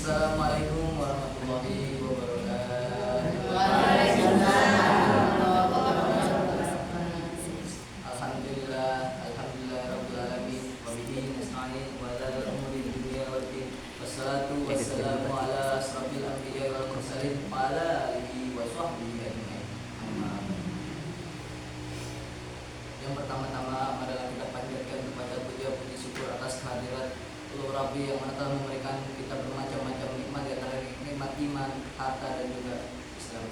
Assalamualaikum warahmatullahi wabarakatuh. Waalaikumsalam warahmatullahi Alhamdulillah, alhamdulillah rabbil alamin. Wa bihi nasta'in wa ala umuri dunya wad din. Wassalatu wassalamu ala asrofil anbiya wal mursalin wa ala alihi wa sahbihi ajmain. Amma ba'd. Yang pertama-tama adalah kita panjatkan kepada puji syukur atas kehadirat Allah Rabbi yang mana telah memberikan kita bermacam-macam nikmat, di antara nikmat iman, harta dan juga Islam.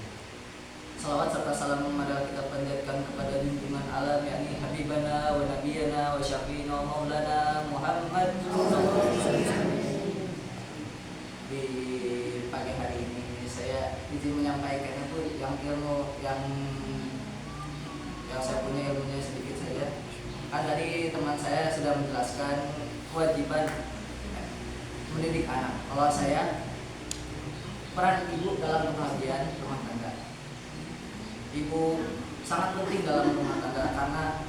Salawat serta salam adalah kita panjatkan kepada junjungan alam, yakni Habibana wa Nabiyana wa Syafi'ina wa Maulana Muhammad. Di pagi hari ini saya izin menyampaikan itu yang ilmu yang saya punya ilmunya sedikit saja. Kan tadi teman saya sudah menjelaskan kewajiban mendidik anak. Kalau saya, peran ibu dalam kebahagiaan rumah tangga. Ibu sangat penting dalam rumah tangga karena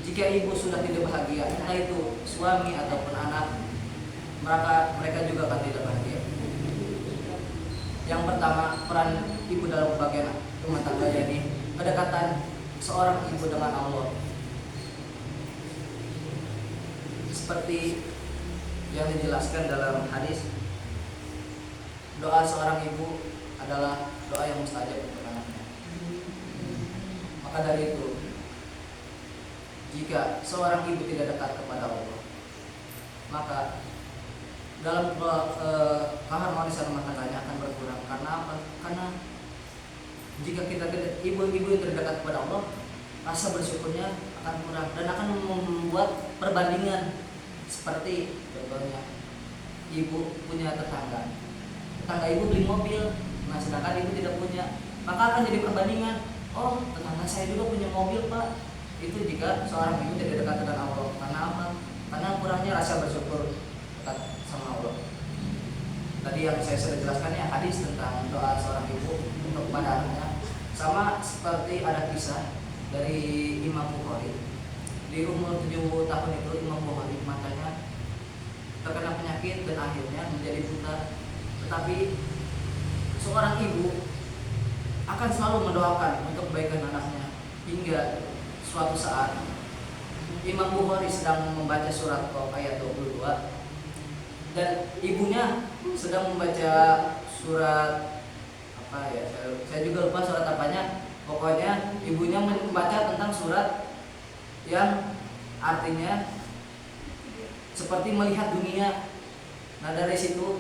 jika ibu sudah tidak bahagia, entah itu suami ataupun anak, mereka juga akan tidak bahagia. Yang pertama, peran ibu dalam kebahagiaan rumah tangga, yakni kedekatan seorang ibu dengan Allah. Seperti yang dijelaskan dalam hadis, doa seorang ibu adalah doa yang mustajab untuk anaknya. Maka dari itu, jika seorang ibu tidak dekat kepada Allah, maka dalam keharmonisan rumah tangganya akan berkurang. Karena apa? Karena jika ibu-ibu yang terdekat kepada Allah, rasa bersyukurnya akan kurang dan akan membuat perbandingan. Seperti contohnya, ibu punya tetangga ibu beli mobil, nah sedangkan ibu tidak punya, maka akan jadi perbandingan. Oh, tetangga saya juga punya mobil, Pak. Itu jika seorang ibu tidak dekat dengan Allah. Karena apa? Karena kurangnya rasa bersyukur dekat sama Allah. Tadi yang saya sudah jelaskan ya, hadis tentang doa seorang ibu untuk kepada anaknya. Sama seperti ada kisah dari Imam Bukhari. Di umur 7 tahun itu Imam Bukhari matanya terkena penyakit dan akhirnya menjadi buta. Tetapi seorang ibu akan selalu mendoakan untuk kebaikan anaknya, hingga suatu saat Imam Bukhari sedang membaca surat Qaf ayat 22 dan ibunya sedang membaca surat apa ya, saya juga lupa surat apanya. Pokoknya ibunya membaca tentang surat yang artinya seperti melihat dunia. Nah, dari situ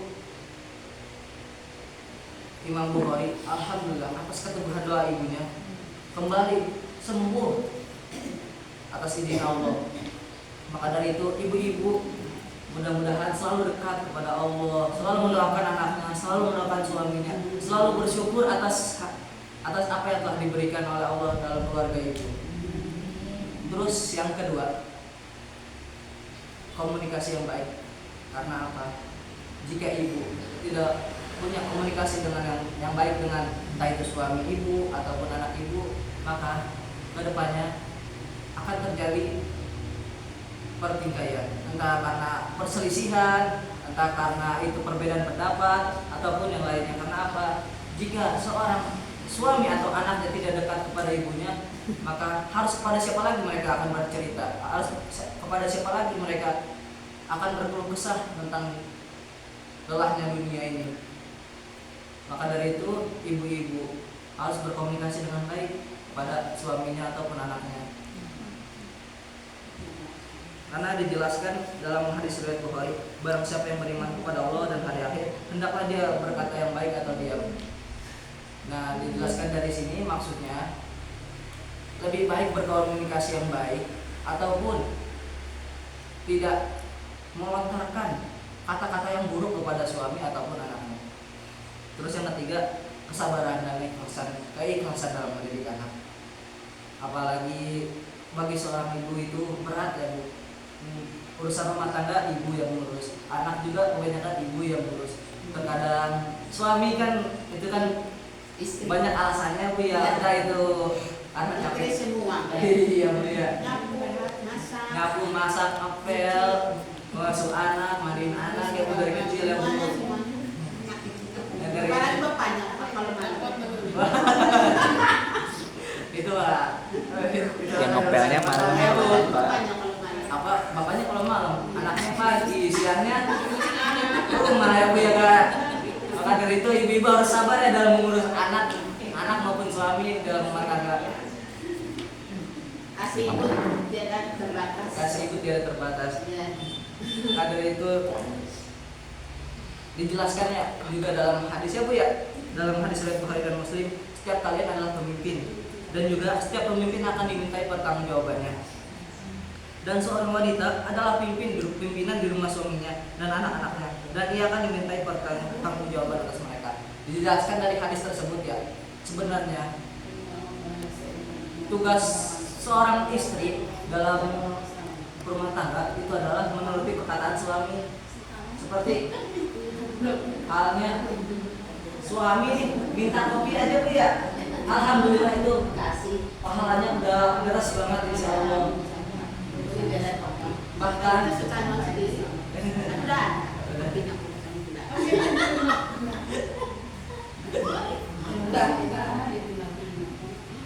Imam Bukhari, alhamdulillah, atas keteguhan doa ibunya, kembali sembuh atas izin Allah. Maka dari itu, ibu-ibu mudah-mudahan selalu dekat kepada Allah, selalu mendoakan anaknya, selalu mendoakan suaminya, selalu bersyukur atas apa yang telah diberikan oleh Allah dalam keluarga ibu. Terus yang kedua, komunikasi yang baik. Karena apa? Jika ibu tidak punya komunikasi dengan yang baik dengan entah itu suami ibu ataupun anak ibu, maka kedepannya akan terjadi pertikaian, entah karena perselisihan, entah karena itu perbedaan pendapat ataupun yang lainnya. Karena apa? Jika seorang suami atau anaknya tidak dekat kepada ibunya, maka harus kepada siapa lagi mereka akan bercerita? Harus kepada siapa lagi mereka akan berkeluh kesah tentang lelahnya dunia ini? Maka dari itu, ibu-ibu harus berkomunikasi dengan baik kepada suaminya ataupun anaknya. Karena dijelaskan dalam hadis riwayat Bukhari, barang siapa yang beriman kepada Allah dan hari akhir, hendaklah dia berkata yang baik atau diam. Nah, dijelaskan dari sini maksudnya lebih baik berkomunikasi yang baik ataupun tidak melontarkan kata-kata yang buruk kepada suami ataupun anaknya. Terus yang ketiga, kesabaran dan keikhlasan dalam mendidik anak. Apalagi bagi seorang ibu itu berat ya, Bu. Urusan rumah tangga ibu yang ngurus, anak juga kebanyakan ibu yang ngurus. Terkadang suami kan itu kan istri. Banyak alasannya, Bu, ya. Entah itu anak capek semua. iya, Bu, ya. Nyapu, masak, apel, ngasuh anak, mandiin anak ya, Bu, dari kecil ya, Bu. ya Bu ya kan. Maka dari itu ibu-ibu harus sabar ya dalam mengurus anak maupun suami dalam rumah tangga. Kasih ibu tidak terbatas. Kasih ibu tidak terbatas. Ya. Maka dari itu dijelaskan ya juga dalam hadis ya Bu ya, dalam hadis riwayat Bukhari dan Muslim, setiap kalian adalah pemimpin dan juga setiap pemimpin akan dimintai pertanggungjawabannya. Dan seorang wanita adalah pimpinan di rumah suaminya dan anak-anaknya, dan ia akan dimintai pertanggungjawaban atas mereka. Dijelaskan dari hadis tersebut ya, sebenarnya tugas seorang istri dalam rumah tangga itu adalah menuruti perkataan suami. Seperti halnya suami minta kopi aja Bu ya, alhamdulillah itu pahalanya udah deras banget insya Allah. Bahkan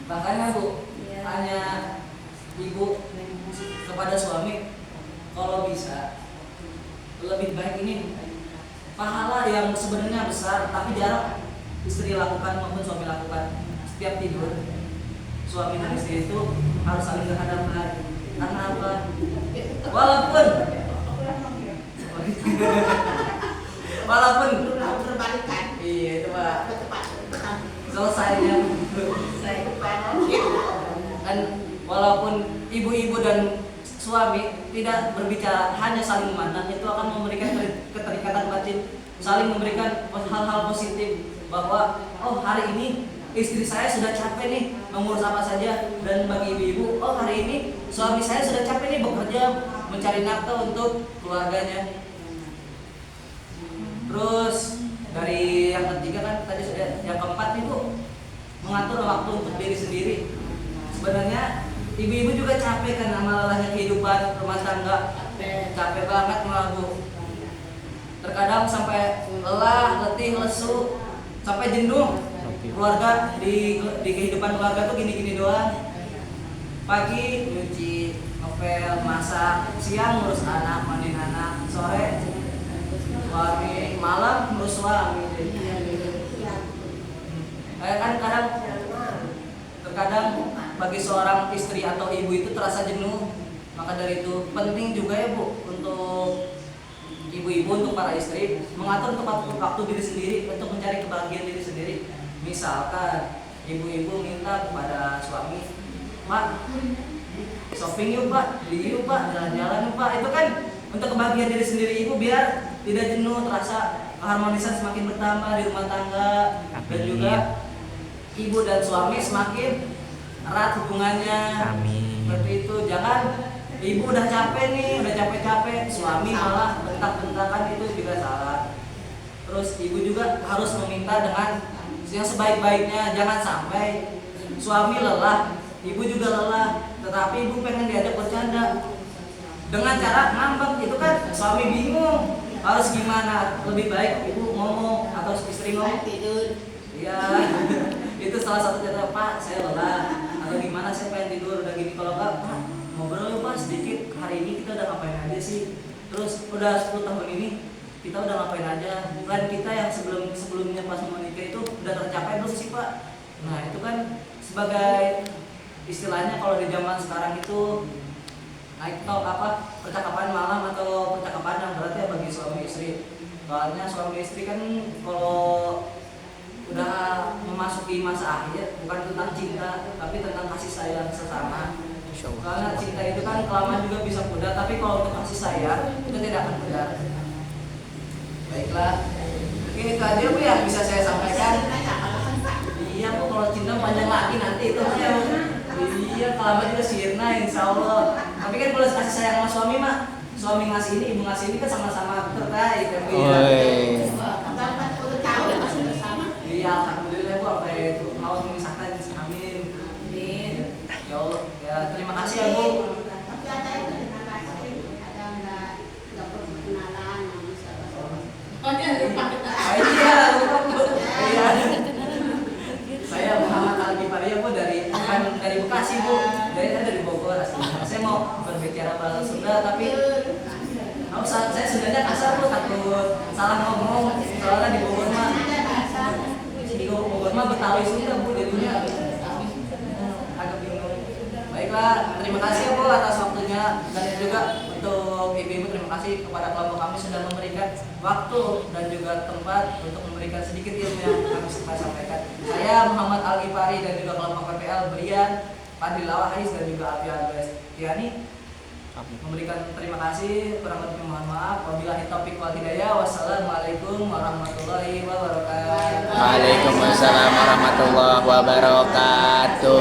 bahkan Bu, hanya ibu kepada suami kalau bisa lebih baik ini pahala yang sebenarnya besar tapi jarang istri lakukan maupun suami lakukan. Setiap tidur suami dan istri itu harus saling berhadapan. Karena apa? Walaupun terbalikan. Iya itu Pak. Selesainya kan walaupun ibu-ibu dan suami tidak berbicara, hanya saling memandang, itu akan memberikan keterikatan batin, saling memberikan hal-hal positif bahwa oh hari ini istri saya sudah capek nih mengurus apa saja, dan bagi ibu-ibu oh hari ini suami saya sudah capek nih bekerja mencari nafkah untuk keluarganya. Terus dari yang ketiga kan tadi sudah, yang keempat itu mengatur waktu untuk diri sendiri. Sebenarnya ibu-ibu juga capek kan sama lelahnya kehidupan rumah tangga, capek banget malah Bu. Terkadang sampai lelah, letih, lesu, sampai jenuh. Keluarga di kehidupan keluarga tuh gini-gini doang. Pagi nyuci, ngepel, masak, siang ngurus anak, mandiin anak, sore suami, malam ngurus suami. Kan terkadang bagi seorang istri atau ibu itu terasa jenuh. Maka dari itu penting juga ya Bu untuk ibu-ibu, untuk para istri mengatur waktu diri sendiri untuk mencari kebahagiaan diri sendiri. Misalkan ibu-ibu minta kepada suami, Pak shopping yuk Pak, beli yuk Pak, jalan-jalan yuk Pak. Itu kan untuk kebahagiaan diri sendiri ibu, biar tidak jenuh, terasa keharmonisan semakin bertambah di rumah tangga. Dan juga ibu dan suami semakin erat hubungannya. Amin. Seperti itu. Jangan ibu udah capek nih, udah capek-capek, suami malah bentak-bentakan, itu juga salah. Terus ibu juga harus meminta dengan yang sebaik-baiknya. Jangan sampai suami lelah, ibu juga lelah, tetapi ibu pengen diajak bercanda dengan cara ngambek. Itu kan suami bingung harus gimana. Lebih baik ibu ngomong atau istri ngomong, iya itu salah satu cara, Pak saya lelah atau gimana, saya pengen tidur udah gini. Kalau enggak, Pak ngobrol yuk Pak sedikit, hari ini kita udah ngapain aja sih, terus udah 10 tahun ini kita udah ngapain aja, plan kita yang sebelumnya pas mau nikah itu udah tercapai belum sih Pak. Nah itu kan sebagai istilahnya kalau di zaman sekarang itu naik talk, apa, percakapan malam atau percakapan yang berat ya bagi suami istri. Soalnya suami istri kan kalau udah memasuki masa akhir, bukan tentang cinta tapi tentang kasih sayang sesama. Karena cinta itu kan kelamaan juga bisa pudar, tapi kalau untuk kasih sayang itu tidak akan pudar. Baiklah, mungkin itu aja Bu ya bisa saya sampaikan. Iya Bu, kalau cinta panjang lagi nanti itu ya. Iya, kelamaan juga sirna insya Allah. Tapi kan kalau kasih sayang sama suami mah, suami ngasih ini, ibu ngasih ini kan sama-sama terkait ya Bu ya. Iya, alhamdulillah Bu, apa itu mau memisahkan, amin. Ya Allah, ya terima kasih ya Bu. Iya, iya. Saya Muhammad Al-Gifaria Bu, dari Bekasi Bu. Dari Bogor aslinya. Saya mau berbicara bahasa Sunda tapi saya Sundanya kasar Bu, takut takut salah ngomong, soalnya di Bogor mah Betawi Sunda Bu jadinya agak bingung. Baiklah, terima kasih ya Bu atas waktunya, dan juga untuk ibu-ibu terima kasih kepada kelompok kami sudah memberikan waktu dan juga tempat untuk memberikan sedikit ilmu yang kami sempat sampaikan. Saya Muhammad Al-Ghifari dan juga kelompok PPL Brian, Fadil Lawahis dan juga Alfian Tiani memberikan terima kasih, kurang lebih mohon maaf. Wabillahi taufiq wal hidayah. Wassalamualaikum warahmatullahi wabarakatuh. Waalaikumsalam warahmatullahi wabarakatuh.